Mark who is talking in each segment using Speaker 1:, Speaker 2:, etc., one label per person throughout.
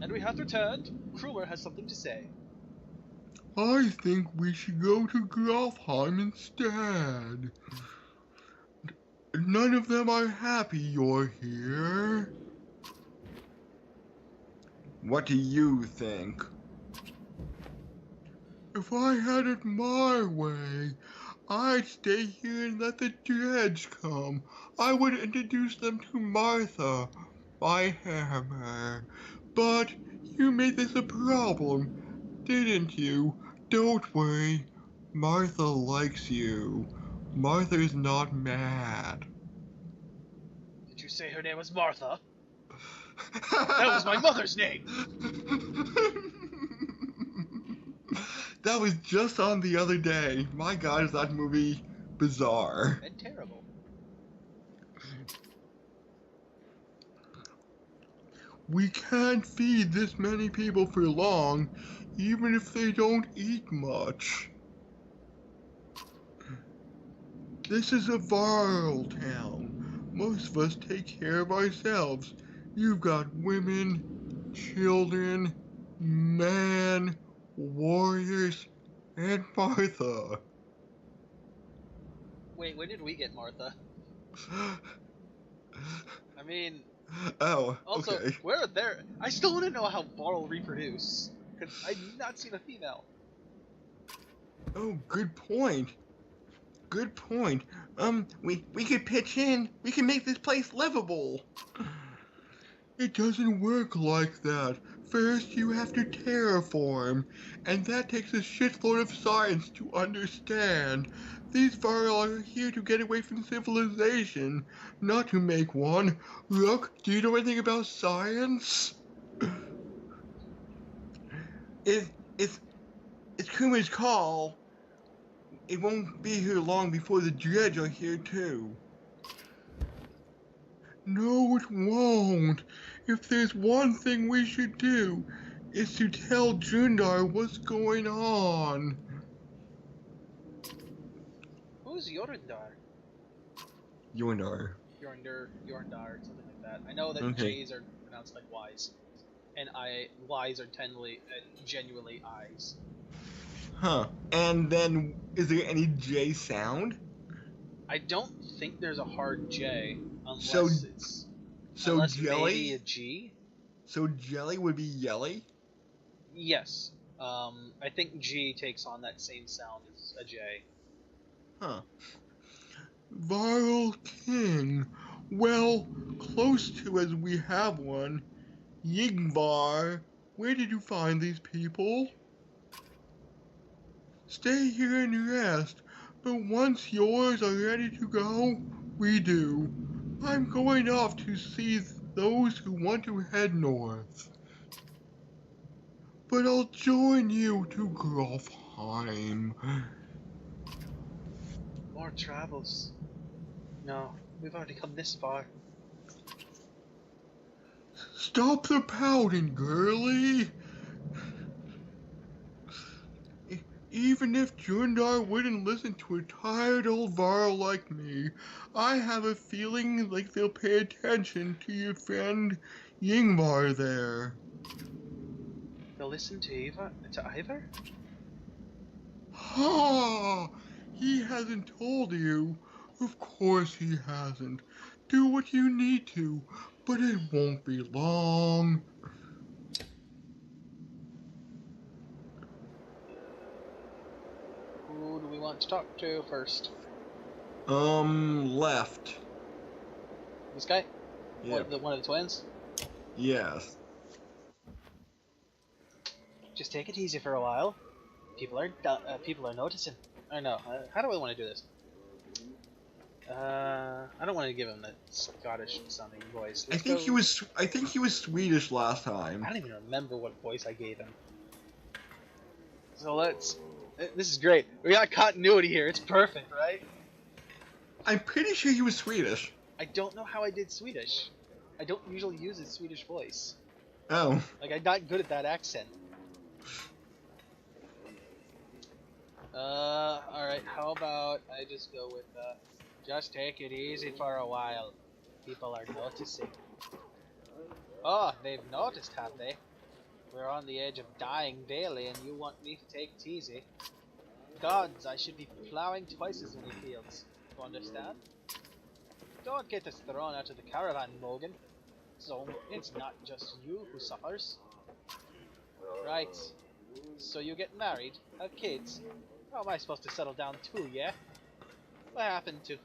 Speaker 1: And we have returned. Krumer has something to say.
Speaker 2: I think we should go to Grofheim instead. None of them are happy you're here. What do you think? If I had it my way, I'd stay here and let the Dredge come. I would introduce them to Martha, my hammer. But you made this a problem, didn't you? Don't worry. Martha likes you. Martha's not mad.
Speaker 1: Did you say her name was Martha? That was my mother's name!
Speaker 2: That was just on the other day. My God, is that movie bizarre.
Speaker 1: And terrible.
Speaker 2: We can't feed this many people for long, even if they don't eat much. This is a viral town. Most of us take care of ourselves. You've got women, children, men, warriors, and Martha.
Speaker 1: Wait, when did we get Martha? I mean...
Speaker 2: Oh,
Speaker 1: Also,
Speaker 2: okay.
Speaker 1: where are there... I still want to know how Varl reproduce. Because I've not seen a female.
Speaker 2: Oh, good point. Good point. We could pitch in. We can make this place livable. It doesn't work like that. First, you have to terraform, and that takes a shitload of science to understand. These Varl are here to get away from civilization, not to make one. Look, do you know anything about science? It's Kuma's call. It won't be here long before the Dredge are here too. No, it won't. If there's one thing we should do, it's to tell Jundar what's going on.
Speaker 1: Who's Yorindar?
Speaker 2: Jundar.
Speaker 1: Yorindar, something like that. I know that
Speaker 2: Okay.
Speaker 1: J's are pronounced like Y's. And Y's are genuinely I's.
Speaker 2: Huh. And then, is there any J sound?
Speaker 1: I don't think there's a hard J unless
Speaker 2: So
Speaker 1: maybe
Speaker 2: jelly?
Speaker 1: a G.
Speaker 2: So jelly would be yelly?
Speaker 1: Yes. I think G takes on that same sound as a J.
Speaker 2: Huh. Viral King. Well, close to as we have one. Yigbar, where did you find these people? Stay here and rest, but once yours are ready to go, we do. I'm going off to see those who want to head north. But I'll join you to Grofheim.
Speaker 1: More travels. No, we've already come this far.
Speaker 2: Stop the pouting, girlie. Even if Jundar wouldn't listen to a tired old Varl like me, I have a feeling like they'll pay attention to your friend Yingvar there.
Speaker 1: They'll listen to Ivor?
Speaker 2: Ha! He hasn't told you. Of course he hasn't. Do what you need to, but it won't be long.
Speaker 1: Who do we want to talk to first?
Speaker 2: Left.
Speaker 1: This guy?
Speaker 2: Yeah.
Speaker 1: One of the twins?
Speaker 2: Yes.
Speaker 1: Just take it easy for a while. People are noticing. I know. How do I want to do this? I don't want to give him that Scottish-sounding voice.
Speaker 2: I think he was Swedish last time.
Speaker 1: I don't even remember what voice I gave him. So let's. This is great. We got continuity here. It's perfect, right?
Speaker 2: I'm pretty sure he was Swedish.
Speaker 1: I don't know how I did Swedish. I don't usually use a Swedish voice.
Speaker 2: Oh.
Speaker 1: Like, I'm not good at that accent. Alright, how about I just go with, just take it easy for a while. People are noticing. Oh, they've noticed, have they? We're on the edge of dying daily, and you want me to take it easy? Gods, I should be plowing twice as many fields. You understand? Don't get us thrown out of the caravan, Mogan. So it's not just you who suffers. Right. So you get married, have kids. How am I supposed to settle down too, yeah? What happened to...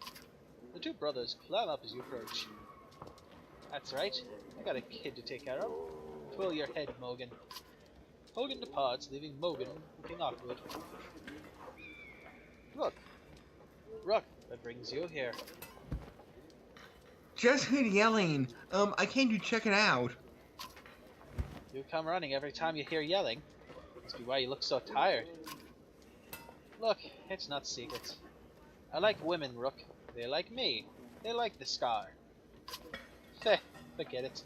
Speaker 1: The two brothers climb up as you approach. That's right. I got a kid to take care of. Twirl your head, Mogan. Hogan departs, leaving Mogan looking awkward. Rook. Rook, what brings you here?
Speaker 2: Just heard yelling. I came to check it out.
Speaker 1: You come running every time you hear yelling. Must be why you look so tired. Look, it's not secret. I like women, Rook. They like me. They like the scar. Feh, forget it.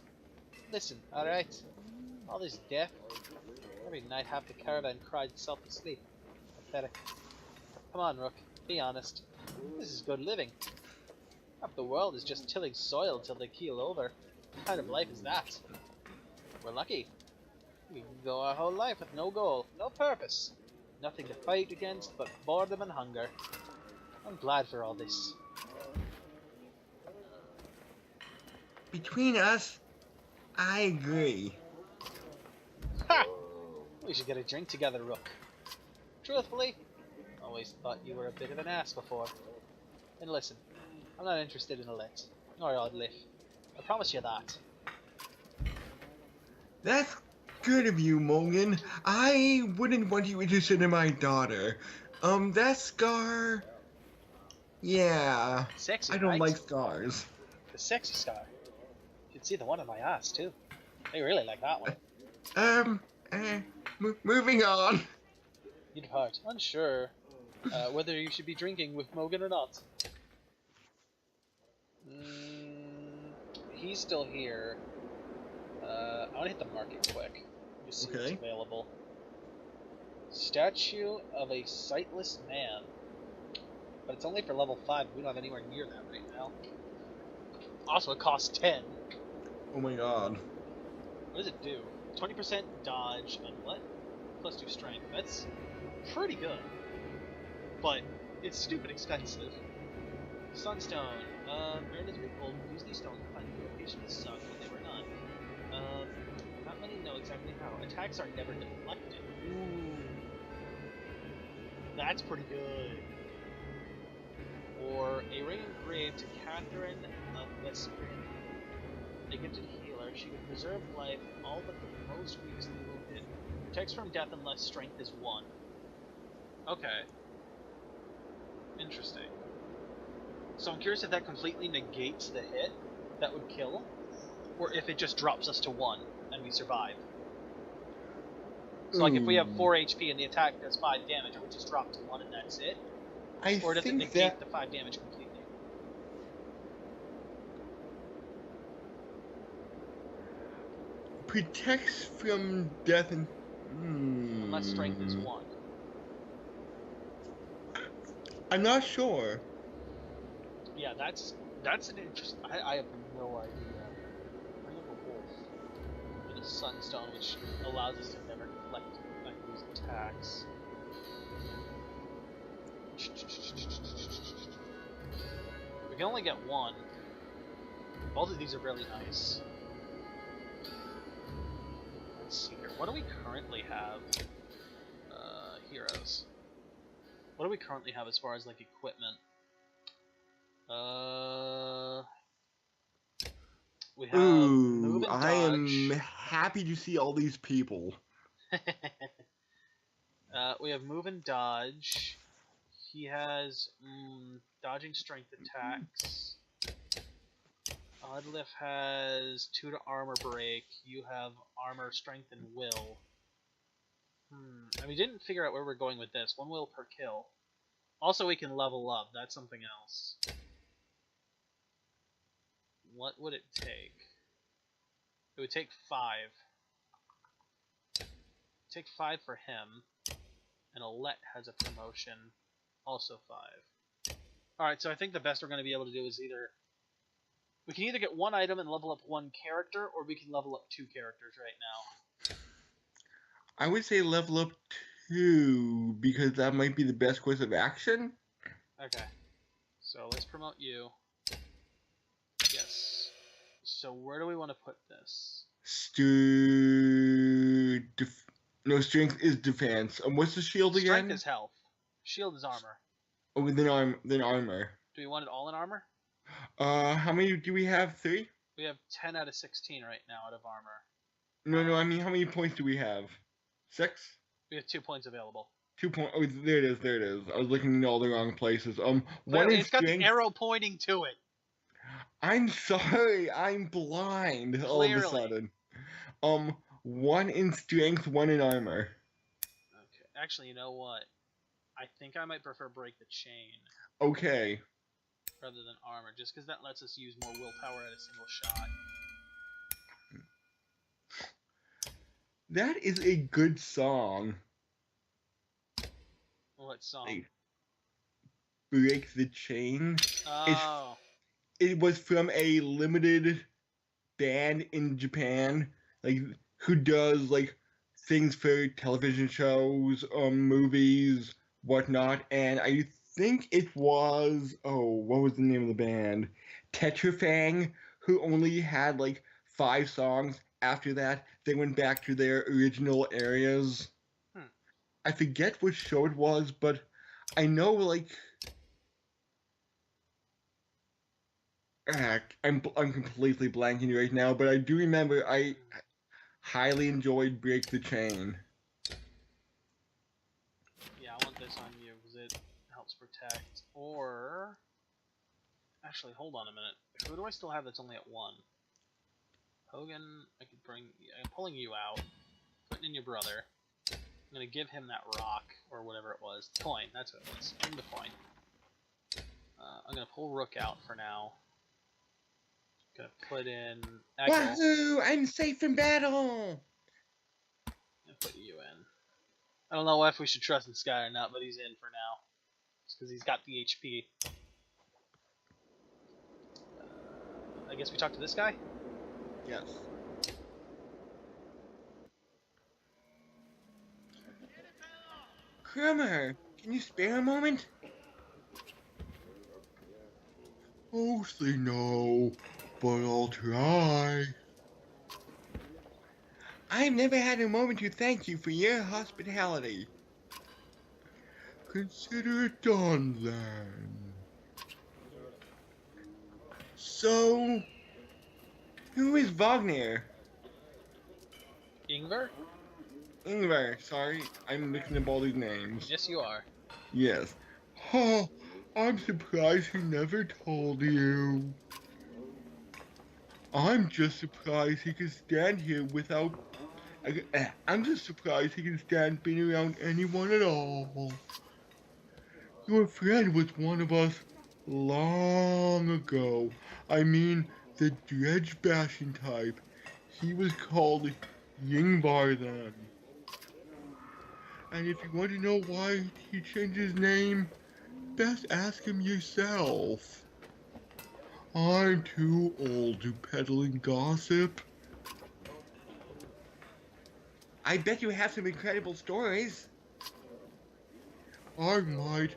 Speaker 1: Listen, alright? All this death. Every night half the caravan cried itself to sleep. Pathetic. Come on, Rook. Be honest. This is good living. Half the world is just tilling soil till they keel over. What kind of life is that? We're lucky. We can go our whole life with no goal, no purpose. Nothing to fight against but boredom and hunger. I'm glad for all this.
Speaker 2: Between us, I agree.
Speaker 1: Ha! We should get a drink together, Rook. Truthfully, always thought you were a bit of an ass before. And listen, I'm not interested in a lit, nor oddliff. I promise you that.
Speaker 2: That's good of you, Morgan. I wouldn't want you interested in my daughter. That scar... Yeah,
Speaker 1: Sexy,
Speaker 2: I don't
Speaker 1: right?
Speaker 2: like scars.
Speaker 1: The sexy scar. You can see the one on my ass, too. I really like that one.
Speaker 2: Moving on.
Speaker 1: You depart, unsure whether you should be drinking with Mogan or not. He's still here. I want to hit the market quick. Just see what's available. Statue of a sightless man. But it's only for level 5. We don't have anywhere near that right now. Also, it costs 10.
Speaker 2: Oh my god.
Speaker 1: What does it do? 20% dodge and what? Plus 2 strength. That's pretty good. But it's stupid expensive. Sunstone. Earn as gold. Use these stones to find the location of Saga when they were not. Not many know exactly how. Attacks are never deflected. Ooh. That's pretty good. Or a ring engraved to Catherine of Vesprin. A gifted healer, she can preserve life all but the most grievously wounded. Protects from death unless strength is 1. Okay. Interesting. So I'm curious if that completely negates the hit that would kill, or if it just drops us to 1 and we survive. So like if we have 4 HP and the attack does 5 damage, or we just drop to 1 and that's it? Or does it negate the 5 damage completely?
Speaker 2: Protects from death and...
Speaker 1: Unless strength is 1.
Speaker 2: I'm not sure.
Speaker 1: Yeah, that's an interesting... I have no idea. Bring up a wolf. And a sunstone, which allows us to never deflect these attacks. We can only get 1. Both of these are really nice. Let's see here. What do we currently have? Heroes. What do we currently have as far as like equipment? We have move and dodge.
Speaker 2: I am happy to see all these people.
Speaker 1: We have move and dodge. He has dodging strength attacks. Oddliff has 2 to armor break. You have armor, strength, and will. And we didn't figure out where we're going with this. 1 will per kill. Also, we can level up. That's something else. What would it take? It would take 5. Take 5 for him. And Alette has a promotion. Also 5. Alright, so I think the best we're going to be able to do is either... We can either get 1 item and level up 1 character, or we can level up 2 characters right now.
Speaker 2: I would say level up 2 because that might be the best course of action.
Speaker 1: Okay. So let's promote you. Yes. So where do we want to put this?
Speaker 2: No, strength is defense. What's the shield again?
Speaker 1: Strength is health. Shield is armor.
Speaker 2: Oh, then armor.
Speaker 1: Do we want it all in armor?
Speaker 2: How many do we have? 3?
Speaker 1: We have 10 out of 16 right now out of armor.
Speaker 2: No, I mean, how many points do we have? 6?
Speaker 1: We have 2 points available.
Speaker 2: 2 points. Oh, there it is. I was looking in all the wrong places. One in
Speaker 1: It's got
Speaker 2: strength.
Speaker 1: the arrow pointing to it.
Speaker 2: I'm sorry, I'm blind all of a sudden. 1 in strength, 1 in armor.
Speaker 1: Okay. Actually, you know what? I think I might prefer break the chain.
Speaker 2: Okay.
Speaker 1: Rather than armor, just because that lets us use more willpower at a single shot.
Speaker 2: That is a good song.
Speaker 1: What song?
Speaker 2: Like, break the chain.
Speaker 1: Oh.
Speaker 2: It was from a limited band in Japan, like who does like things for television shows, movies, whatnot. And I think it was what was the name of the band? Tetrafang, who only had like 5 songs. After that, they went back to their original areas. I forget which show it was, but I know like I'm completely blanking right now, but I do remember I highly enjoyed Break the Chain.
Speaker 1: Yeah, I want this on you because it helps protect. Or actually, hold on a minute. Who do I still have that's only at 1? Hogan, I could bring. I'm pulling you out, putting in your brother. I'm gonna give him that rock or whatever it was. The coin. That's what it was. Give him the coin. I'm gonna pull Rook out for now. Gonna put in.
Speaker 2: Wahoo! I'm safe in battle.
Speaker 1: Gonna put you in. I don't know if we should trust this guy or not, but he's in for now. Just because he's got the HP. I guess we talk to this guy?
Speaker 2: Yes. Krummer, can you spare a moment? Mostly no, but I'll try. I've never had a moment to thank you for your hospitality. Consider it done, then. So, who is Wagner? Ingvar, sorry, I'm mixing up all these names.
Speaker 1: Yes, you are.
Speaker 2: Yes. Oh, I'm surprised he never told you. I'm just surprised he can stand here without... I'm just surprised he can stand being around anyone at all. Your friend was one of us long ago. I mean, the dredge bashing type. He was called Yingvar then. And if you want to know why he changed his name, best ask him yourself. I'm too old to peddle and gossip. I bet you have some incredible stories. I might.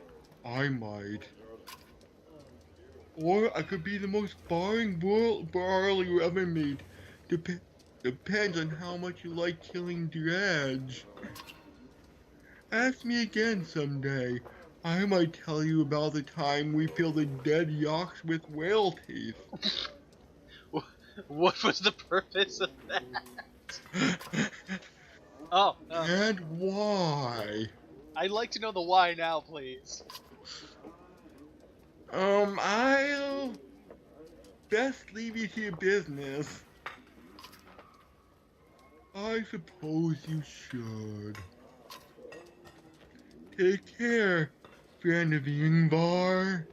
Speaker 2: Or I could be the most boring brawler you ever meet. Depends on how much you like killing dredge. Ask me again someday. I might tell you about the time we filled the dead yaks with whale teeth.
Speaker 1: What was the purpose of that? Oh.
Speaker 2: And why?
Speaker 1: I'd like to know the why now, please.
Speaker 2: I'll best leave you to your business. I suppose you should. Take care, friend of Ingvar.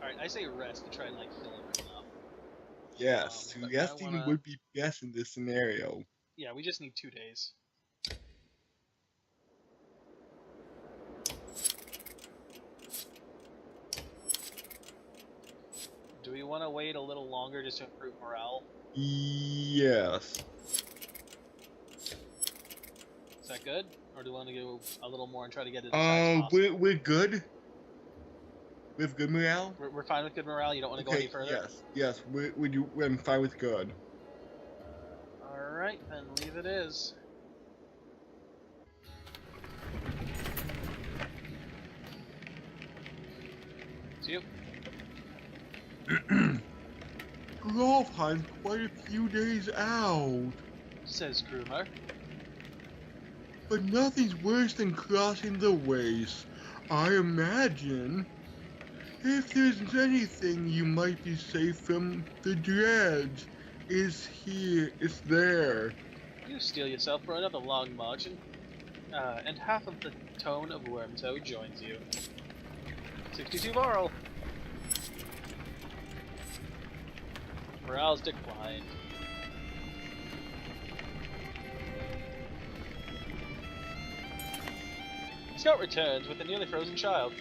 Speaker 1: Alright, I say rest to try and like heal everyone up.
Speaker 2: Yes, resting would be best in this scenario.
Speaker 1: Yeah, we just need 2 days. do we want to wait a little longer just to improve morale?
Speaker 2: Yes.
Speaker 1: Is that good? Or do we want to go a little more and try to get it as high as possible?
Speaker 2: We're good. We have good morale.
Speaker 1: We're fine with good morale. You don't want to go any further.
Speaker 2: Yes. I'm fine with good.
Speaker 1: All right, then leave it is. See you.
Speaker 2: Golf hunt quite a few days out.
Speaker 1: Says Groomer.
Speaker 2: But nothing's worse than crossing the waste. I imagine. If there's anything you might be safe from, the dredge is there.
Speaker 1: You steel yourself for another long march, and half of the tone of Wormtoe joins you. 62 moral. Morale's declined. Scout returns with a nearly frozen child.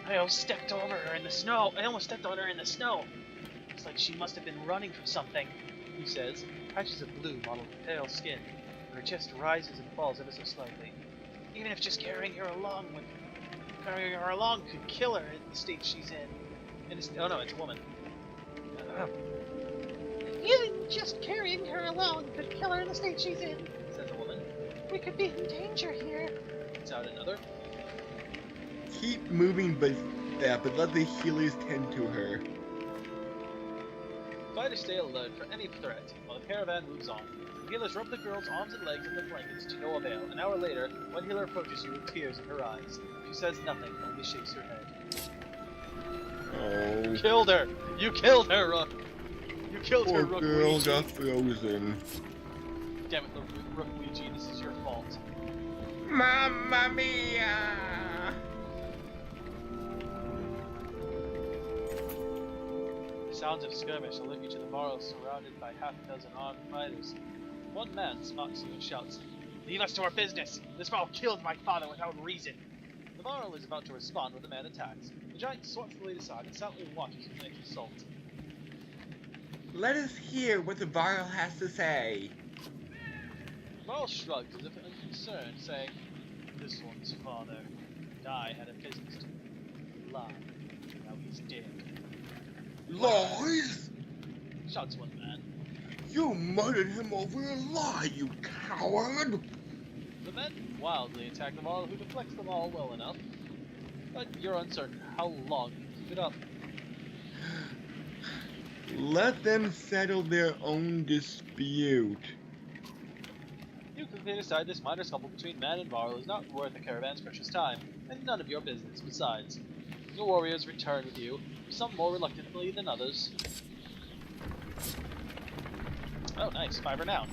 Speaker 1: I almost stepped on her in the snow. It's like she must have been running from something, he says. Patches of blue mottled with pale skin. Her chest rises and falls ever so slightly. Even if just carrying her along could kill her in the state she's in. Oh no, it's a woman. Even just carrying her along could kill her in the state she's in, says the woman. We could be in danger here. It's out another.
Speaker 2: Keep moving, but let the healers tend to her.
Speaker 1: Fighters stay alert for any threat while the caravan moves on. The healers rub the girl's arms and legs in the blankets to no avail. An hour later, one healer approaches you with tears in her eyes. She says nothing, only shakes her head.
Speaker 2: Oh.
Speaker 1: Killed her! You killed her, Rook! You killed her, Rook Luigi!
Speaker 2: Poor girl got frozen.
Speaker 1: Damn it, Rook Luigi, this is your fault.
Speaker 2: Mamma mia!
Speaker 1: Sounds of skirmish alert you to the barrel surrounded by half a dozen armed fighters. One man spots you and shouts, "Leave us to our business! This barrel killed my father without reason!" The barrel is about to respond when the man attacks. The giant swats the lead aside and silently watches you make assault.
Speaker 2: Let us hear what the Varl has to say.
Speaker 1: The barrel shrugs as if unconcerned, saying, "This one's father and I had a business to do. Lie. Now he's dead."
Speaker 2: Lies?
Speaker 1: Shouts one man.
Speaker 2: You murdered him over a lie, you coward!
Speaker 1: The men wildly attack the Varl, who deflects them all well enough, but you're uncertain how long you can keep it up.
Speaker 2: Let them settle their own dispute.
Speaker 1: You quickly decide this minor scuffle between man and Varl is not worth the caravan's precious time, and none of your business besides. Your warriors return with you, some more reluctantly than others. Oh, nice. 5 renown.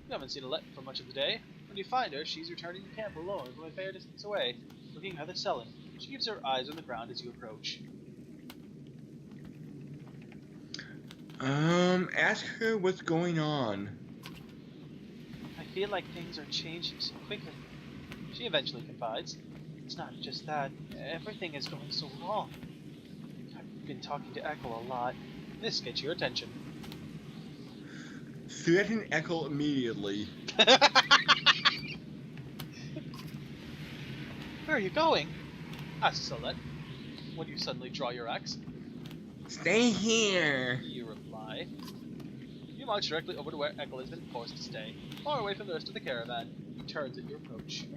Speaker 1: You haven't seen Alette for much of the day. When you find her, she's returning to camp alone from a fair distance away, looking rather sullen. She keeps her eyes on the ground as you approach.
Speaker 2: Ask her what's going on.
Speaker 1: I feel like things are changing so quickly, she eventually confides. It's not just that. Everything is going so wrong. I've been talking to Echo a lot. This gets your attention.
Speaker 2: Threaten Echo immediately.
Speaker 1: Where are you going? Asks Alette, when you suddenly draw your axe.
Speaker 2: Stay here.
Speaker 1: You reply. You march directly over to where Echo has been forced to stay, far away from the rest of the caravan. He turns at your approach.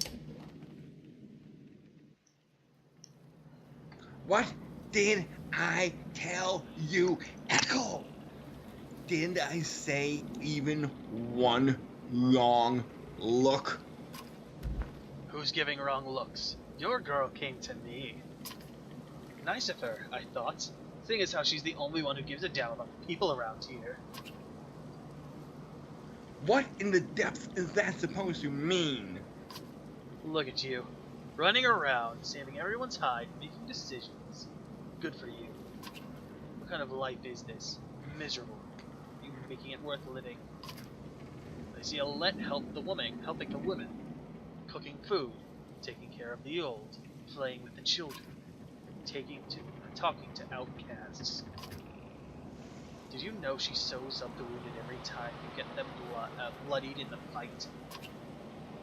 Speaker 2: What did I tell you, Echo? Didn't I say even one wrong look?
Speaker 1: Who's giving wrong looks? Your girl came to me. Nice of her, I thought. Seeing as how she's the only one who gives a damn about the people around here.
Speaker 2: What in the depths is that supposed to mean?
Speaker 1: Look at you. Running around, saving everyone's hide, making decisions. Good for you. What kind of life is this? Miserable. You making it worth living. I see Alette helping the women. Cooking food. Taking care of the old. playing with the children, talking to outcasts. Did you know she sews up the wounded every time you get them bloodied in the fight?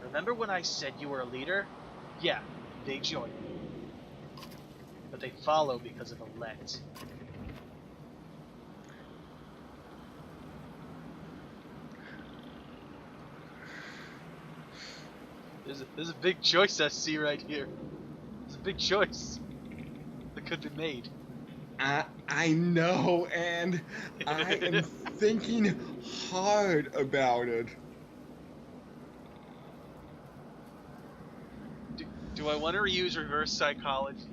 Speaker 1: Remember when I said you were a leader? Yeah, they join you. But they follow because of a let. There's a big choice I see right here. There's a big choice that could be made.
Speaker 2: I know, and I am thinking hard about it.
Speaker 1: Do I want to reuse reverse psychology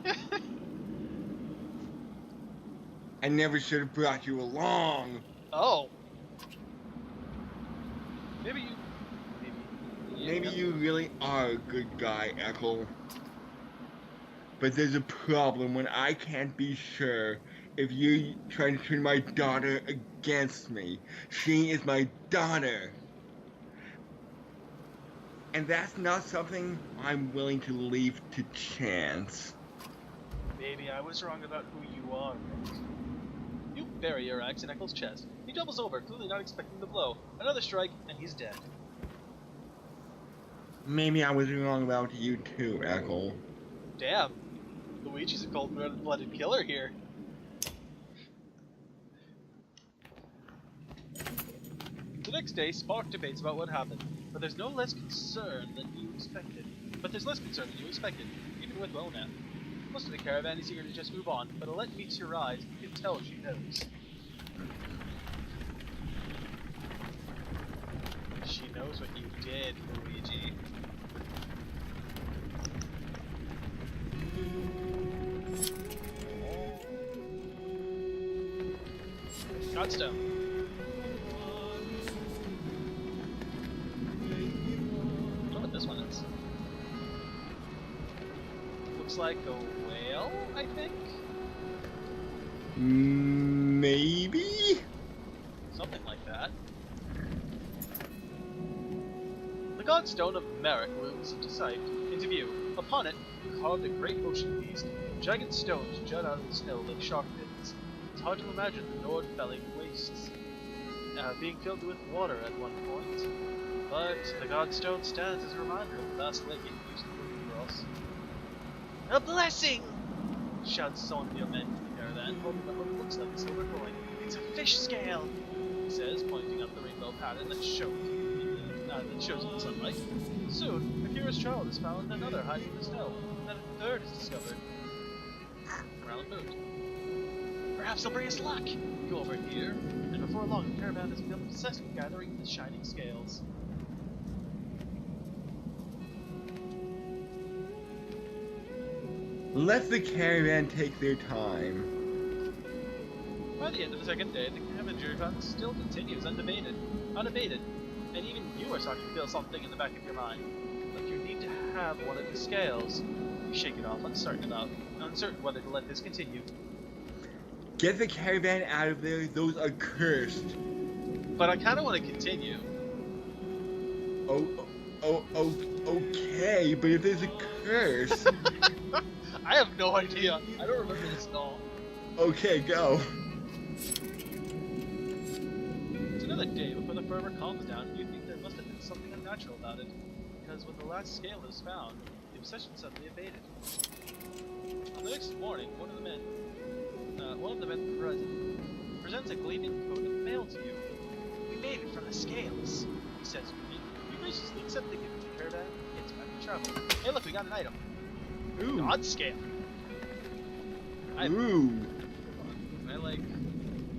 Speaker 1: again?
Speaker 2: I never should have brought you along.
Speaker 1: Oh.
Speaker 2: Maybe you really are a good guy, Ethel. But there's a problem when I can't be sure if you try to turn my daughter against me. She is my daughter. And that's not something I'm willing to leave to chance.
Speaker 1: Maybe I was wrong about who you are. You bury your axe in Eccles' chest. He doubles over, clearly not expecting the blow. Another strike, and he's dead.
Speaker 2: Maybe I was wrong about you too, Ethel.
Speaker 1: Damn. Luigi's a cold-blooded killer here. The next day, Spark debates about what happened, but there's less concern than you expected. Even with Lona. Most of the caravan is eager to just move on, but Alette meets your eyes, and you can tell she knows. She knows what you did, Luigi. Godstone. I don't know what this one is. Looks like a whale, I think?
Speaker 2: Maybe?
Speaker 1: Something like that. The Godstone of Merrick looms into view. Upon it, carved a great ocean beast. Jagged stones jut out of the snow like shark fins. It's hard to imagine the Nordfelling wastes being filled with water at one point. But the Godstone stands as a reminder of the vast lake it used to be for us. A blessing! Shouts someone of your men from the caravan, holding up what looks like a silver coin. It's a fish scale! He says, pointing out the rainbow pattern that shows in the sunlight. Soon, a curious child is found, and another hiding in the snow, and then a third is discovered. Around the boot. Perhaps they'll bring us luck! Go over here, and before long the caravan has become obsessed with gathering the shining scales.
Speaker 2: Let the caravan take their time.
Speaker 1: By the end of the second day, the scavenger hunt still continues unabated, and even you are starting to feel something in the back of your mind. Like you need to have one of the scales. You shake it off, uncertain whether to let this continue.
Speaker 2: Get the caravan out of there, those are cursed.
Speaker 1: But I kinda wanna continue.
Speaker 2: Okay, but if there's a curse...
Speaker 1: I have no idea. I don't remember this at all.
Speaker 2: Okay, go.
Speaker 1: It's another day before the fervor calms down, and you think there must have been something unnatural about it. Because when the last scale was found, the obsession suddenly abated. On the next morning, one of the men presents a gleaming coat of mail to you. We made it from the scales, he says. You graciously accept the gift of the caravan and gets back to travel. Hey look, we got an item.
Speaker 2: Ooh.
Speaker 1: God scale.
Speaker 2: Ooh.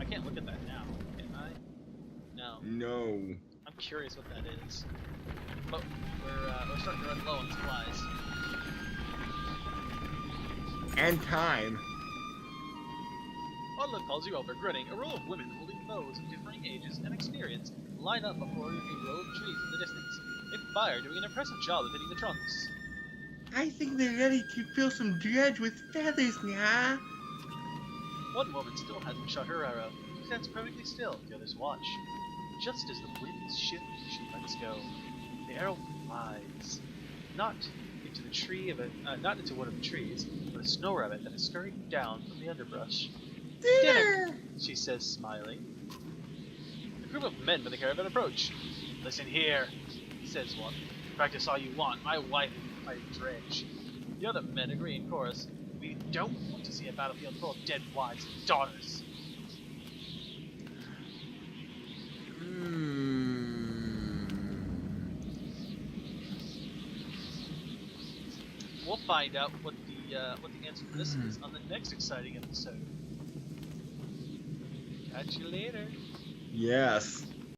Speaker 1: I can't look at that now, can I? No.
Speaker 2: No.
Speaker 1: I'm curious what that is. But we're starting to run low on supplies.
Speaker 2: And time.
Speaker 1: Odlin calls you over, grinning. A row of women holding bows of differing ages and experience line up before a row of trees in the distance. They fire, doing an impressive job of hitting the trunks.
Speaker 2: I think they're ready to fill some dredge with feathers now.
Speaker 1: One woman still hasn't shot her arrow. She stands perfectly still, the others watch. Just as the winds shift, she lets go. The arrow flies, not into the tree of not into one of the trees, but a snow rabbit that is scurrying down from the underbrush. Dinner, she says, smiling. A group of men with a caravan approach. Listen here, says one. Practice all you want. My wife will be fighting dredge. The other men agree in chorus. We don't want to see a battlefield full of dead wives and daughters. We'll find out what the answer to this is on the next exciting episode. Catch you later.
Speaker 2: Yes.